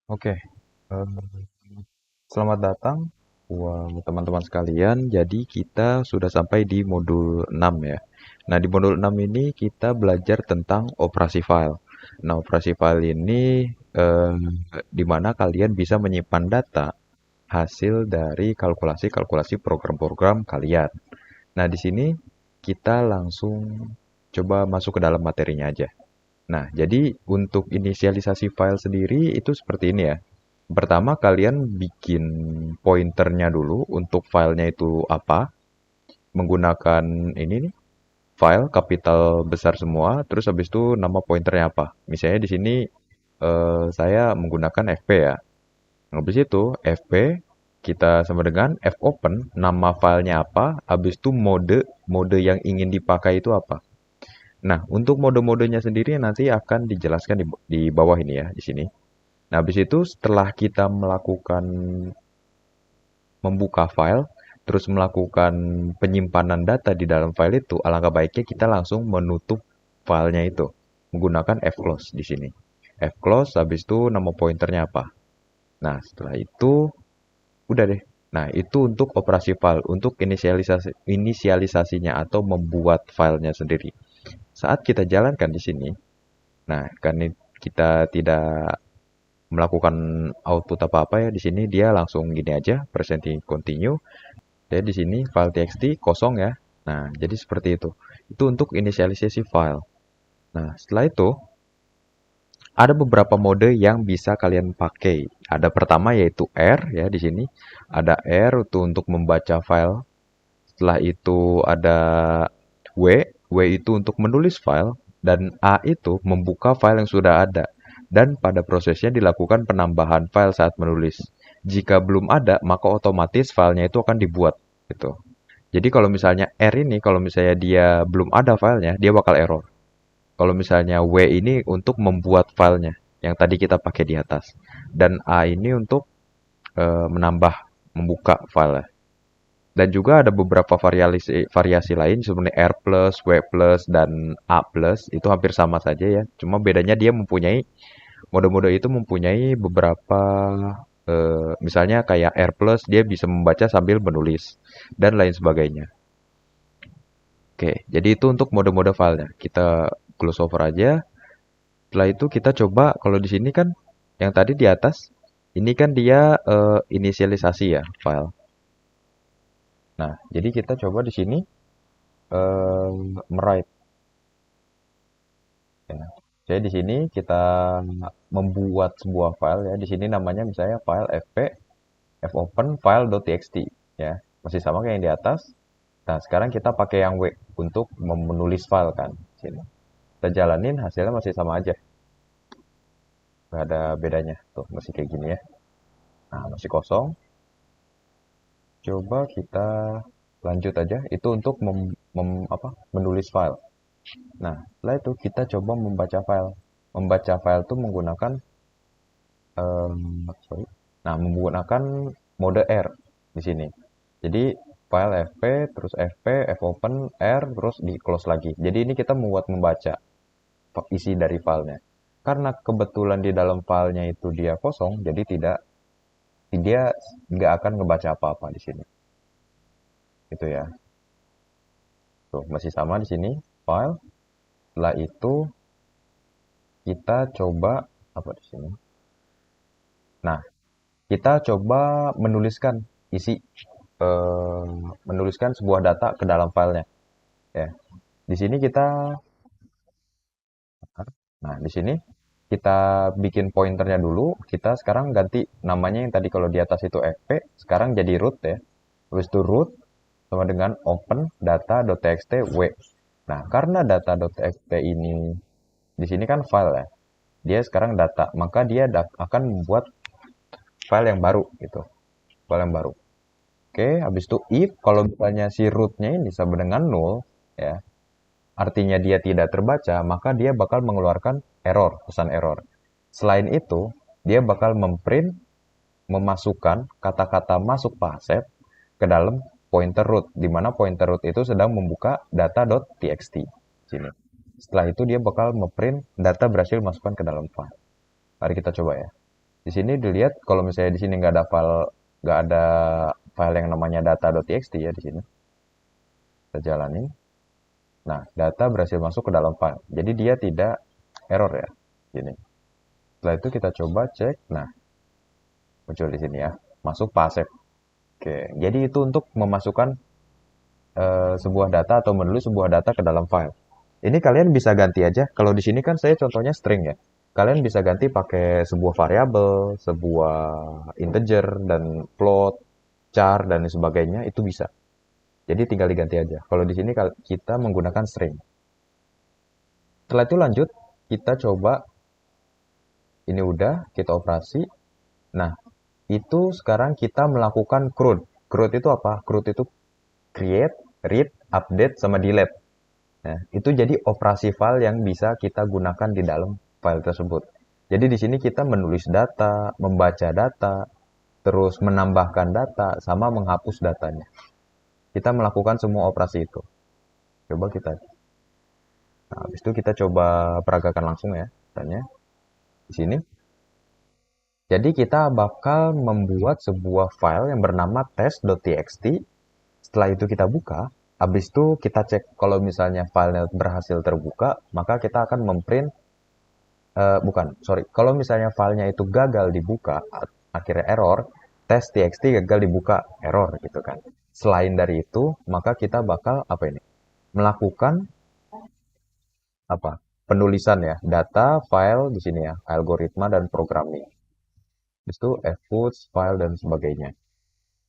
Oke, selamat datang teman-teman sekalian. Jadi kita sudah sampai di modul 6 ya. Nah, di modul 6 ini kita belajar tentang operasi file. Nah, operasi file ini eh, di mana kalian bisa menyimpan data hasil dari kalkulasi-kalkulasi program-program kalian. Nah, di sini kita langsung coba masuk ke dalam materinya aja. Nah, jadi untuk inisialisasi file sendiri itu seperti ini ya. Pertama, kalian bikin pointernya dulu untuk filenya itu apa. Menggunakan ini nih, file kapital besar semua, terus habis itu nama pointernya apa. Misalnya di sini saya menggunakan FP ya. Habis itu FP kita sama dengan fopen, nama filenya apa, habis itu mode yang ingin dipakai itu apa. Nah, untuk mode-modenya sendiri nanti akan dijelaskan di bawah ini ya, di sini. Nah, habis itu setelah kita melakukan membuka file, terus melakukan penyimpanan data di dalam file itu, alangkah baiknya kita langsung menutup filenya itu menggunakan fclose di sini. Fclose, habis itu nama pointernya apa. Nah, setelah itu udah deh. Nah, itu untuk operasi file, untuk inisialisasinya atau membuat filenya sendiri. Saat kita jalankan di sini, nah, kan kita tidak melakukan output apa-apa ya di sini dia langsung gini aja presenting continue. Jadi di sini file txt kosong ya. Nah, jadi seperti itu. Itu untuk inisialisasi file. Nah, setelah itu ada beberapa mode yang bisa kalian pakai. Ada pertama yaitu R ya di sini. Ada R itu untuk membaca file. Setelah itu ada W. W itu untuk menulis file dan A itu membuka file yang sudah ada. Dan pada prosesnya dilakukan penambahan file saat menulis. Jika belum ada, maka otomatis filenya itu akan dibuat gitu. Jadi kalau misalnya R ini, kalau misalnya dia belum ada filenya, dia bakal error. Kalau misalnya W ini untuk membuat filenya, yang tadi kita pakai di atas. Dan A ini untuk menambah, membuka file. Dan juga ada beberapa variasi lain seperti R+, W+, dan A+. Itu hampir sama saja ya. Cuma bedanya dia mempunyai, mode-mode itu mempunyai beberapa, misalnya kayak R+, dia bisa membaca sambil menulis, dan lain sebagainya. Oke, jadi itu untuk mode-mode filenya. Kita close over aja. Setelah itu kita coba kalau di sini kan yang tadi di atas ini kan dia inisialisasi ya file. Nah, jadi kita coba di sini eh, write ya. Jadi di sini kita membuat sebuah file ya. Di sini namanya misalnya file fp fopen file.txt ya. Masih sama kayak yang di atas. Nah, sekarang kita pakai yang W untuk menulis file kan. Sini. Kita jalanin hasilnya masih sama aja. Nggak ada bedanya. Tuh, masih kayak gini ya. Nah, masih kosong. Coba kita lanjut aja. Itu untuk menulis file. Nah, setelah itu kita coba membaca file. Membaca file itu menggunakan sorry. Nah, menggunakan mode R di sini. Jadi file fp terus fp fopen R terus di close lagi. Jadi ini kita membaca isi dari filenya. Karena kebetulan di dalam filenya itu dia kosong, jadi dia nggak akan ngebaca apa-apa di sini. Itu ya. Tuh, masih sama di sini file. Setelah itu kita coba apa di sini? Nah, kita coba menuliskan isi eh, menuliskan sebuah data ke dalam filenya ya. Di sini kita nah, di sini kita bikin pointernya dulu. Kita sekarang ganti namanya yang tadi kalau di atas itu fp, sekarang jadi root ya. Habis itu root sama dengan open data.txt w. Nah, karena data.txt ini di sini kan file ya. Dia sekarang data, maka dia akan membuat file yang baru gitu. File yang baru. Oke, habis itu if kalau misalnya si rootnya ini sama dengan null ya, artinya dia tidak terbaca, maka dia bakal mengeluarkan error, pesan error. Selain itu, dia bakal memasukkan kata-kata masuk parset ke dalam pointer root, di mana pointer root itu sedang membuka data.txt. Sini. Setelah itu dia bakal memprint data berhasil masukkan ke dalam file. Mari kita coba ya. Di sini dilihat kalau misalnya di sini nggak ada file yang namanya data.txt ya di sini. Kita jalanin. Nah, data berhasil masuk ke dalam file. Jadi dia tidak error ya. Gini. Setelah itu kita coba cek. Nah, muncul di sini ya. Masuk passif. Oke, jadi itu untuk memasukkan sebuah data atau menulis sebuah data ke dalam file. Ini kalian bisa ganti aja. Kalau di sini kan saya contohnya string ya. Kalian bisa ganti pakai sebuah variabel, sebuah integer dan float, char dan sebagainya itu bisa. Jadi tinggal diganti aja. Kalau di sini kita menggunakan string. Setelah itu lanjut, kita coba ini udah kita operasi. Nah, itu sekarang kita melakukan CRUD. CRUD itu apa? CRUD itu create, read, update, sama delete. Nah, itu jadi operasi file yang bisa kita gunakan di dalam file tersebut. Jadi di sini kita menulis data, membaca data, terus menambahkan data, sama menghapus datanya. Kita melakukan semua operasi itu. Coba kita. Nah, habis itu kita coba peragakan langsung ya, tanya di sini. Jadi kita bakal membuat sebuah file yang bernama test.txt. Setelah itu kita buka, habis itu kita cek kalau misalnya filenya berhasil terbuka, maka kita akan memprint, bukan, sorry, kalau misalnya filenya itu gagal dibuka, akhirnya error, test.txt gagal dibuka, error gitu kan. Selain dari itu, maka kita bakal apa ini? Melakukan apa? Penulisan ya, data, file di sini ya, algoritma dan programming. Habis itu fputs, file dan sebagainya.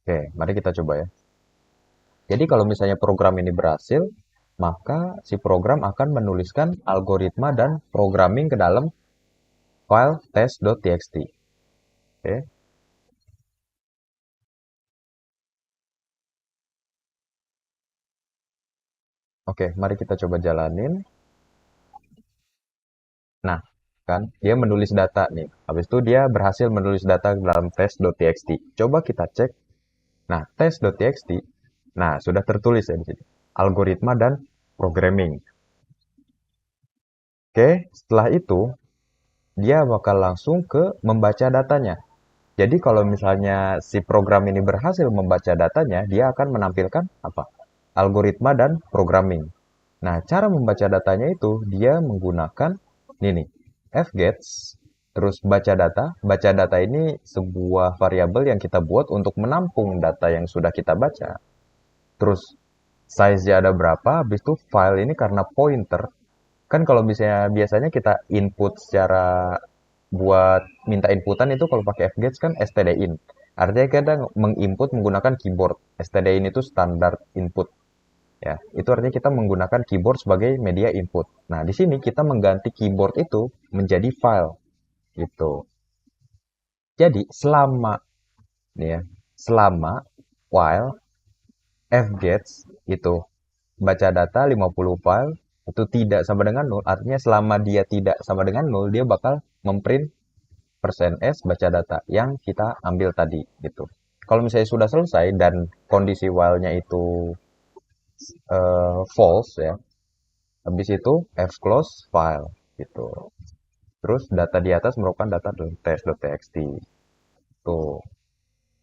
Oke, mari kita coba ya. Jadi kalau misalnya program ini berhasil, maka si program akan menuliskan algoritma dan programming ke dalam file test.txt. Oke. Oke, mari kita coba jalanin. Nah, kan dia menulis data nih. Habis itu dia berhasil menulis data ke dalam test.txt. Coba kita cek. Nah, test.txt. Nah, sudah tertulis ya di sini. Algoritma dan programming. Oke, setelah itu dia bakal langsung ke membaca datanya. Jadi kalau misalnya si program ini berhasil membaca datanya, dia akan menampilkan apa? Algoritma dan programming. Nah, cara membaca datanya itu dia menggunakan ini nih, fgets, terus baca data. Baca data ini sebuah variabel yang kita buat untuk menampung data yang sudah kita baca. Terus size-nya ada berapa, habis itu file ini karena pointer. Kan kalau misalnya biasanya kita input secara buat minta inputan itu kalau pakai fgets kan stdin. Artinya kita menginput menggunakan keyboard. Stdin itu standar input. Ya, itu artinya kita menggunakan keyboard sebagai media input. Nah, di sini kita mengganti keyboard itu menjadi file gitu. Jadi, nih ya, selama while fgets itu baca data 50 file itu tidak sama dengan nol, artinya selama dia tidak sama dengan nol, dia bakal memprint %s baca data yang kita ambil tadi gitu. Kalau misalnya sudah selesai dan kondisi while-nya itu false ya, habis itu fclose file gitu. Terus data di atas merupakan data test.txt. Tuh.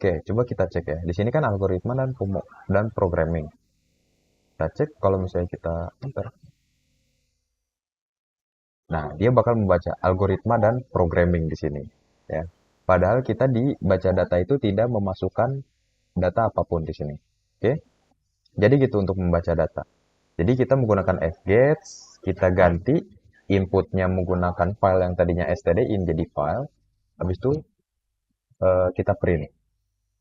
Oke, coba kita cek ya. Di sini kan algoritma dan programming. Kita cek kalau misalnya kita enter. Nah, dia bakal membaca algoritma dan programming di sini ya. Padahal kita di baca data itu tidak memasukkan data apapun di sini. Oke. Jadi gitu untuk membaca data. Jadi kita menggunakan fgets, kita ganti inputnya menggunakan file yang tadinya stdin jadi file. Habis itu kita print.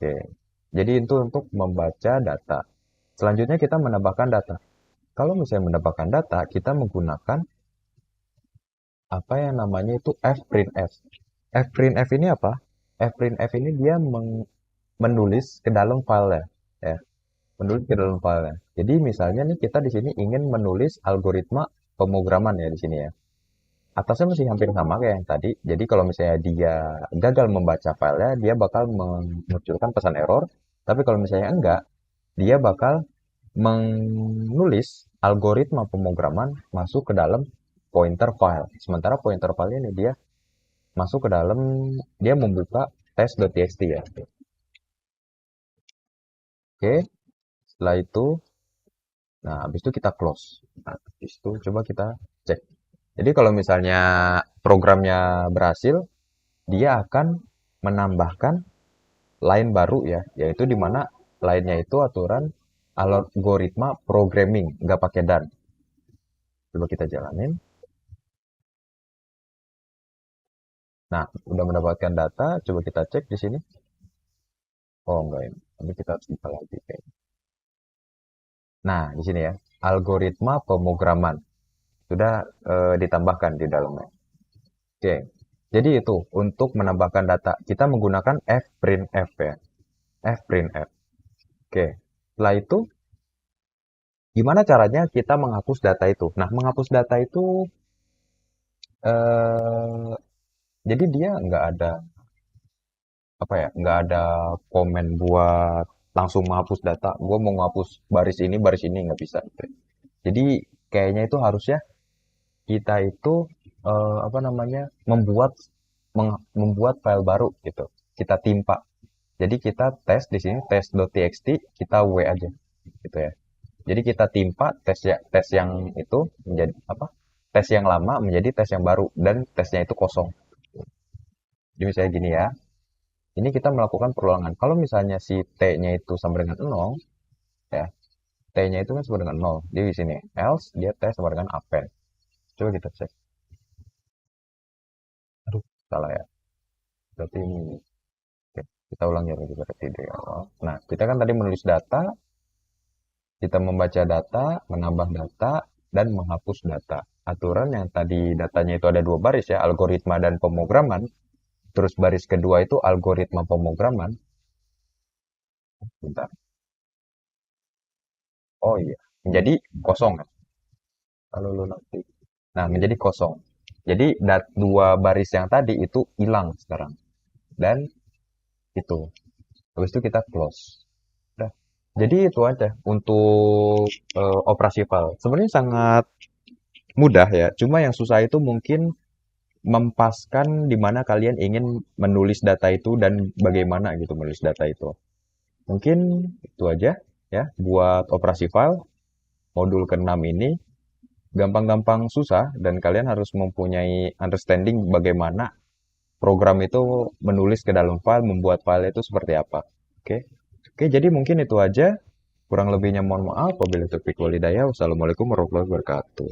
Oke. Jadi itu untuk membaca data. Selanjutnya kita menambahkan data. Kalau misalnya menambahkan data, kita menggunakan apa yang namanya itu fprintf. Fprintf ini apa? Fprintf ini dia menulis ke dalam file ya. Menulis ke dalam file. Jadi misalnya nih kita di sini ingin menulis algoritma pemrograman ya di sini ya. Atasnya masih hampir sama kayak yang tadi. Jadi kalau misalnya dia gagal membaca filenya, dia bakal memunculkan pesan error. Tapi kalau misalnya enggak, dia bakal menulis algoritma pemrograman masuk ke dalam pointer file. Sementara pointer file ini dia masuk ke dalam, dia membuka test.txt ya. Oke, setelah itu, nah habis itu kita close. Nah, habis itu coba kita cek. Jadi kalau misalnya programnya berhasil, dia akan menambahkan line baru ya, yaitu di mana line-nya itu aturan algoritma programming, nggak pakai done. Coba kita jalanin. Nah, udah mendapatkan data, coba kita cek di sini. Oh, enggak ini. Tapi kita harus buka lagi kayaknya. Nah, di sini ya, algoritma pemrograman sudah ditambahkan di dalamnya. Oke. Jadi itu untuk menambahkan data, kita menggunakan fprintf ya. Fprintf. Oke. Setelah itu, gimana caranya kita menghapus data itu? Nah, menghapus data itu, eh, jadi dia nggak ada apa ya, nggak ada komen buat langsung menghapus data. Gue mau menghapus baris ini nggak bisa. Gitu. Jadi kayaknya itu harusnya kita itu apa namanya membuat file baru gitu. Kita timpa. Jadi kita tes di sini tes.txt kita w aja gitu ya. Jadi kita timpa tes yang itu menjadi apa? Tes yang lama menjadi tes yang baru dan tesnya itu kosong. Jadi misalnya gini ya. Ini kita melakukan perulangan. Kalau misalnya si t-nya itu sama dengan 0 ya. T-nya itu kan sama dengan 0. Jadi di sini else dia t sama dengan append. Coba kita cek. Aduh, salah ya. Berarti ini. Oke, kita ulangi lagi berarti dari awal. Nah, kita kan tadi menulis data, kita membaca data, menambah data, dan menghapus data. Aturan yang tadi datanya itu ada dua baris ya, algoritma dan pemrograman. Terus baris kedua itu algoritma pemrograman. Bentar. Oh iya, menjadi kosong ya. Kalau lu nanti. Nah, menjadi kosong. Jadi dua baris yang tadi itu hilang sekarang. Dan itu. Habis itu kita close. Udah. Jadi itu aja untuk operasi file. Sebenarnya sangat mudah ya. Cuma yang susah itu mungkin mempaskan di mana kalian ingin menulis data itu dan bagaimana gitu menulis data itu. Mungkin itu aja ya buat operasi file modul ke-6 ini. Gampang-gampang susah dan kalian harus mempunyai understanding bagaimana program itu menulis ke dalam file, membuat file itu seperti apa. Oke. Oke, jadi mungkin itu aja. Kurang lebihnya mohon maaf. Wabillahi taufiq walhidayah. Wassalamualaikum warahmatullahi wabarakatuh.